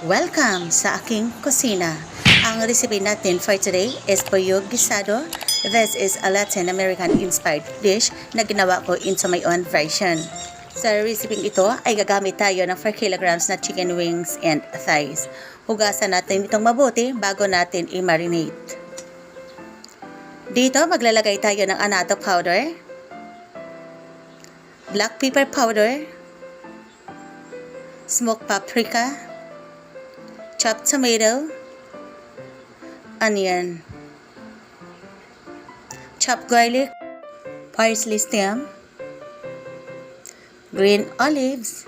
Welcome sa aking kusina. Ang recipe natin for today is Pollo Guisado. This is a Latin American inspired dish na ginawa ko into my own version. Sa recipe ito ay gagamit tayo ng 4 kilograms na chicken wings and thighs. Hugasan natin itong mabuti bago natin i-marinate. Dito maglalagay tayo ng annatto powder, black pepper powder, smoked paprika, chopped tomato, onion, chopped garlic, parsley stem, green olives,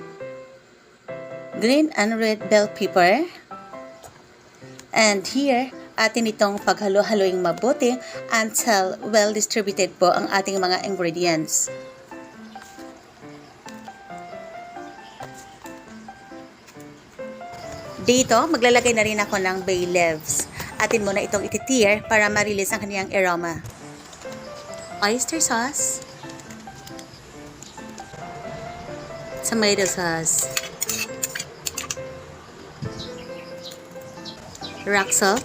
green and red bell pepper, and here, atin itong paghalo-haloing mabuti until well distributed po ang ating mga ingredients. Dito, maglalagay na rin ako ng bay leaves. Atin muna itong ititir para ma-release ang kanyang aroma. Oyster sauce, tomato sauce, rock salt,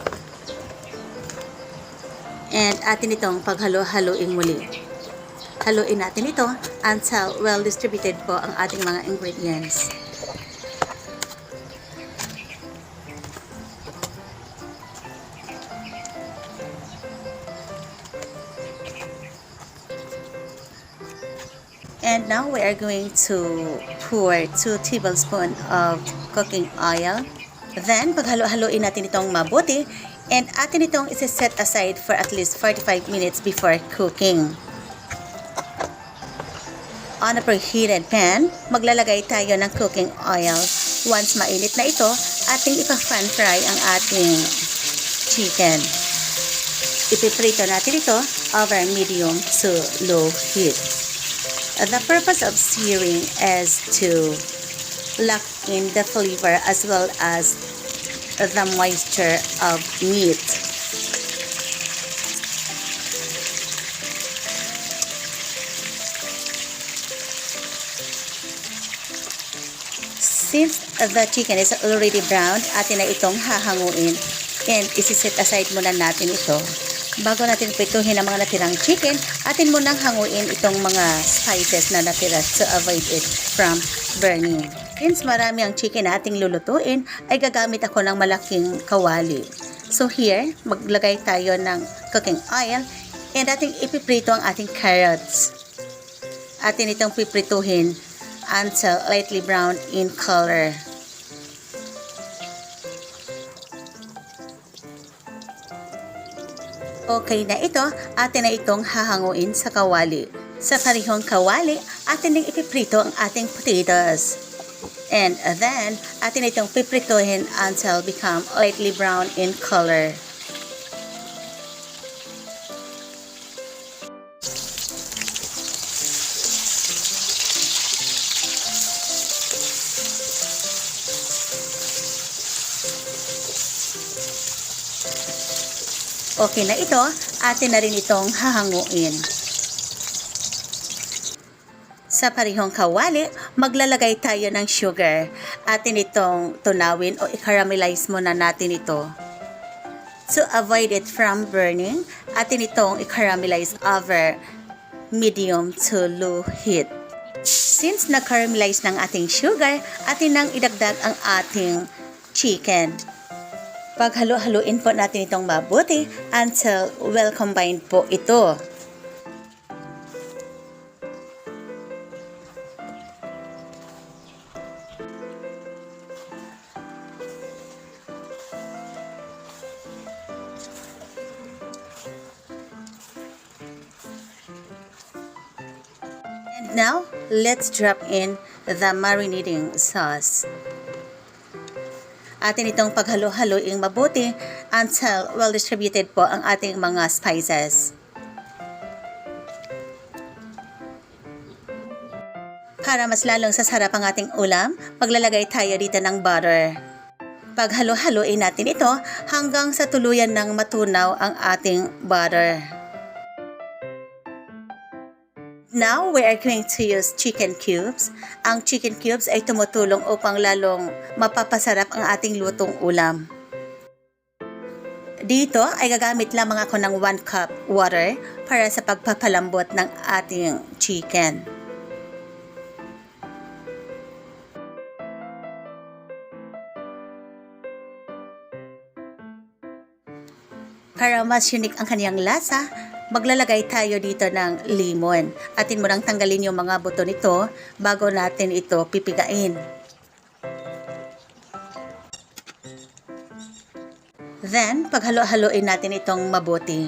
and atin itong paghalo-haloing muli. Haluin natin ito until well distributed po ang ating mga ingredients. And now we are going to pour 2 tablespoons of cooking oil. Then, paghalo-haloin natin itong mabuti and atin itong isi-set aside for at least 45 minutes before cooking. On a preheated pan, maglalagay tayo ng cooking oil. Once mainit na ito, ating ipa-pan fry ang ating chicken. Ipiprito natin ito over medium to low heat. The purpose of searing is to lock in the flavor as well as the moisture of meat. Since the chicken is already browned, atin na itong hahanguin and isiset aside muna natin ito. Bago natin prituhin ang mga natirang chicken, atin munang hanguin itong mga spices na natira to avoid it from burning. Since marami ang chicken na ating lulutuin, ay gagamit ako ng malaking kawali. So here, maglagay tayo ng cooking oil and ating ipiprito ang ating carrots. Atin itong piprituhin until lightly brown in color. Okay na ito, atin na itong hahanguin sa kawali. Sa parehong kawali, atin ding ipiprito ang ating potatoes. And then, atin itong piprituhin until become lightly brown in color. Okay na ito, atin na rin itong hahanguin. Sa parehong kawali, maglalagay tayo ng sugar. Atin itong tunawin o i-caramelize muna natin ito. To avoid it from burning, atin itong i-caramelize over medium to low heat. Since na-caramelize ng ating sugar, atin nang idagdag ang ating chicken. Paghalo-haluin po natin itong mabuti until well combined po ito. And now, let's drop in the marinating sauce. Atin itong paghalo-haloing mabuti until well distributed po ang ating mga spices. Para mas lalong sasarap ang ating ulam, maglalagay tayo dito ng butter. Paghalo-haloin natin ito hanggang sa tuluyan ng matunaw ang ating butter. Now, we are going to use chicken cubes. Ang chicken cubes ay tumutulong upang lalong mapapasarap ang ating lutong ulam. Dito ay gagamit lamang ako ng 1 cup water para sa pagpapalambot ng ating chicken. Para mas unique ang kanyang lasa, maglalagay tayo dito ng lemon. Atin mo nang tanggalin yung mga buto nito bago natin ito pipigain. Then, paghalo-haloin natin itong mabuti.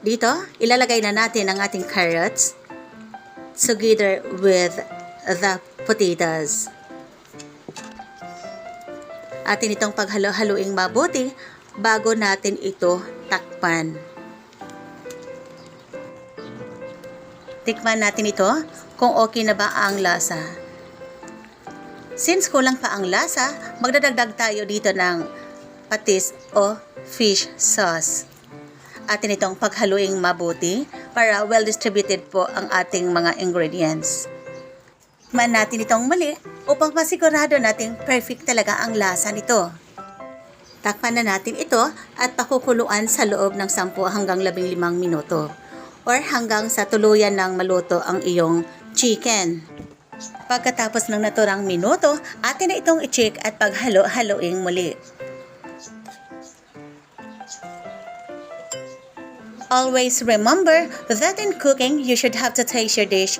Dito, ilalagay na natin ang ating carrots together with the potatoes. Atin itong paghalo-haloing mabuti bago natin ito takpan. Tikman natin ito kung okay na ba ang lasa. Since kulang pa ang lasa, magdadagdag tayo dito ng patis o fish sauce. Atin itong paghaluing mabuti para well-distributed po ang ating mga ingredients. Tikman natin itong muli upang masigurado natin perfect talaga ang lasa nito. Takpan na natin ito at pakukuluan sa loob ng 10 hanggang 15 minuto or hanggang sa tuluyan ng maluto ang iyong chicken. Pagkatapos ng naturang minuto, atin na itong i-check at paghalo-haloing muli. Always remember that in cooking, you should have to taste your dish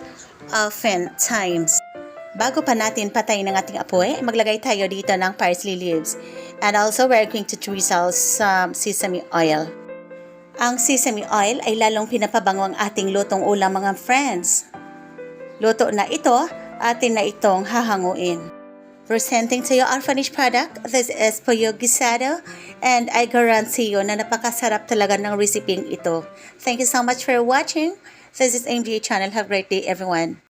often times. Bago pa natin patayin ng ating apoy, maglagay tayo dito ng parsley leaves. And also, we're going to drizzle some sesame oil. Ang sesame oil ay lalong pinapabango ang ating lutong ulam mga friends. Luto na ito, atin na itong hahanguin. Presenting to you our finished product, this is Pollo Guisado, and I guarantee you na napakasarap talaga ng recipe ito. Thank you so much for watching. This is MGA channel. Have a great day everyone.